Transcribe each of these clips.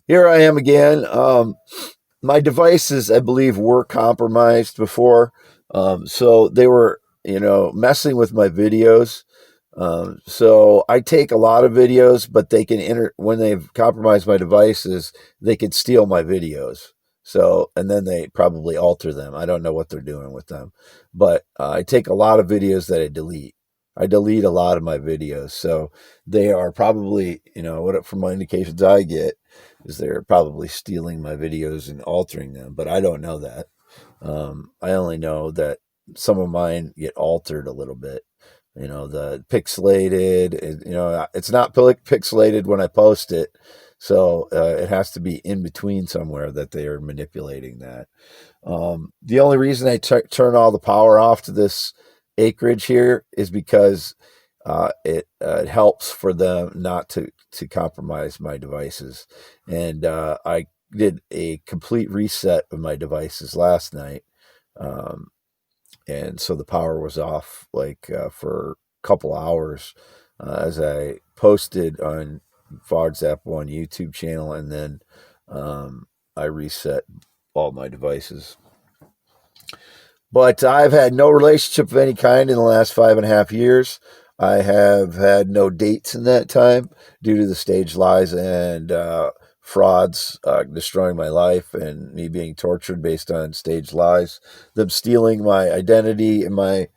Here I am again. My devices, I believe, were compromised before, so they were, messing with my videos. So I take a lot of videos, but they can enter when they've compromised my devices, they can steal my videos. So, and then they probably alter them. I don't know what they're doing with them, but I take a lot of videos that I delete. I delete a lot of my videos, so they are probably, what from my indications I get is they're probably stealing my videos and altering them, but I don't know that. I only know that some of mine get altered a little bit. The pixelated, it's not pixelated when I post it. So it has to be in between somewhere that they are manipulating that. The only reason I turn all the power off to this acreage here is because it helps for them not to compromise my devices. And I did a complete reset of my devices last night. Um, and so the power was off for a couple hours as I posted on FogZap One YouTube channel, and then I reset all my devices. But I've had no relationship of any kind in the last 5.5 years. I have had no dates in that time due to the stage lies and frauds destroying my life and me being tortured based on stage lies, them stealing my identity and my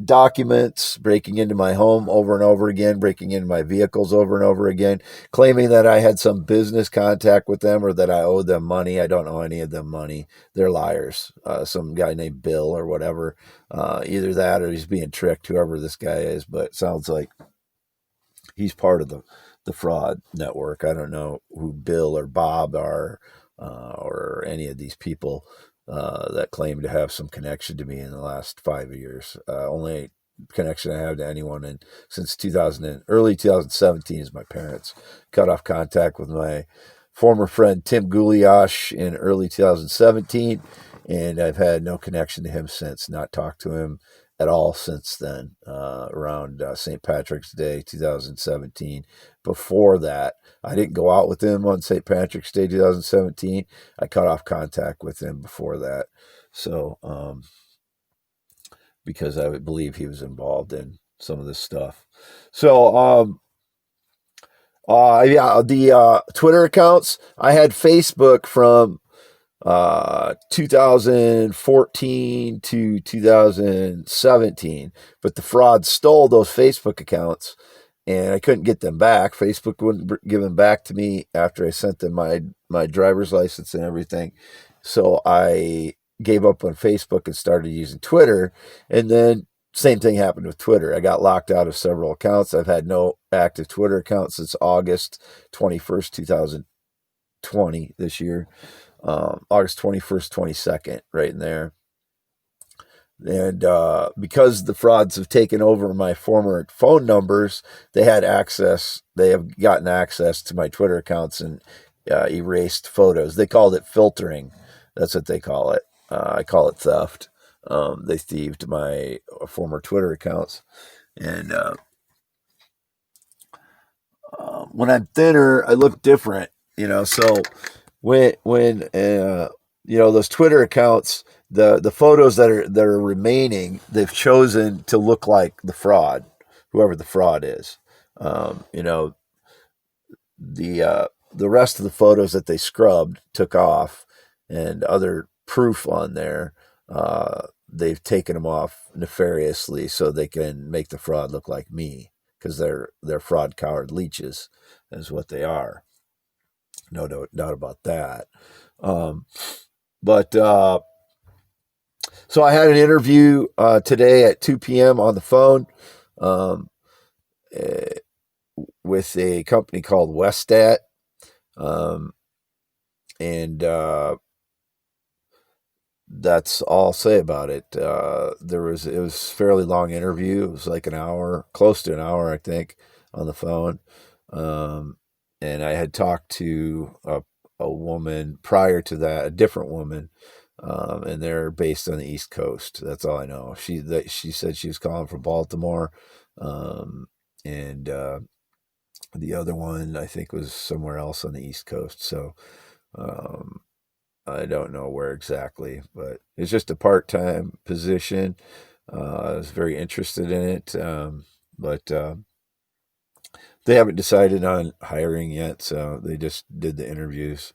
documents, breaking into my home over and over again, breaking into my vehicles over and over again, claiming that I had some business contact with them or that I owed them money. I don't owe any of them money. They're liars. Some guy named Bill or whatever. Either that or he's being tricked, whoever this guy is, but it sounds like he's part of the fraud network. I don't know who Bill or Bob are or any of these people that claim to have some connection to me in the last 5 years. Only connection I have to anyone and since early 2017 is my parents. Cut off contact with my former friend Tim Guliash in early 2017, and I've had no connection to him since. Not talked to him at all since then, around St. Patrick's Day 2017. Before that, I didn't go out with him on St. Patrick's Day 2017. I cut off contact with him before that. So, because I would believe he was involved in some of this stuff. So, yeah, the Twitter accounts, I had Facebook from 2014 to 2017, but the fraud stole those Facebook accounts and I couldn't get them back. Facebook wouldn't give them back to me after I sent them my driver's license and everything. So I gave up on Facebook and started using Twitter. And then same thing happened with Twitter. I got locked out of several accounts. I've had no active Twitter account since August 21st, 2020 this year. August 21st, 22nd, right in there. And because the frauds have taken over my former phone numbers, they have gotten access to my Twitter accounts and erased photos. They called it filtering. That's what they call it. I call it theft. They thieved my former Twitter accounts. And when I'm thinner, I look different, so when those Twitter accounts, the photos that are remaining, they've chosen to look like the fraud, whoever the fraud is. The rest of the photos that they scrubbed, took off, and other proof on there, they've taken them off nefariously so they can make the fraud look like me because they're fraud coward leeches, is what they are. No doubt about that. Um, but So I had an interview today at 2 p.m. on the phone um, uh, with a company called Westat. Um, and that's all I'll say about it. It was a fairly long interview. It was like an hour, close to an hour, I think, on the phone. Um, and I had talked to a woman prior to that, a different woman, and they're based on the East Coast. That's all I know. She said she was calling from Baltimore, and The other one, I think, was somewhere else on the East Coast. So um, I don't know where exactly, but it's just a part-time position. I was very interested in it, but they haven't decided on hiring yet. So they just did the interviews,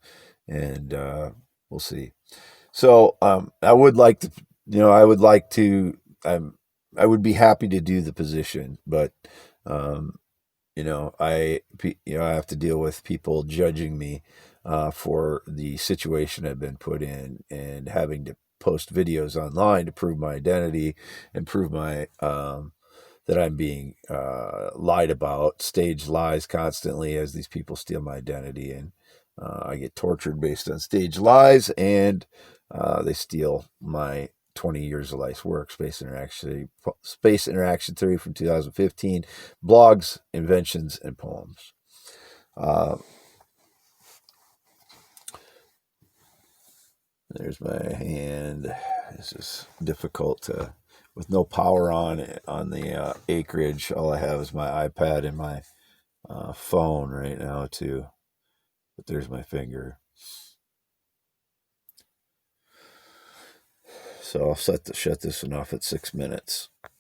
and we'll see. So I would like to, I would like to. I would be happy to do the position, but um, I have to deal with people judging me for the situation I've been put in, and having to post videos online to prove my identity and prove my that I'm being lied about, staged lies constantly as these people steal my identity, and I get tortured based on staged lies, and they steal my 20 years of life's work, space interaction theory from 2015, blogs, inventions, and poems. Uh, there's my hand. This is difficult to, with no power on the acreage. All I have is my iPad and my phone right now too. But there's my finger. So I'll shut this one off at 6 minutes.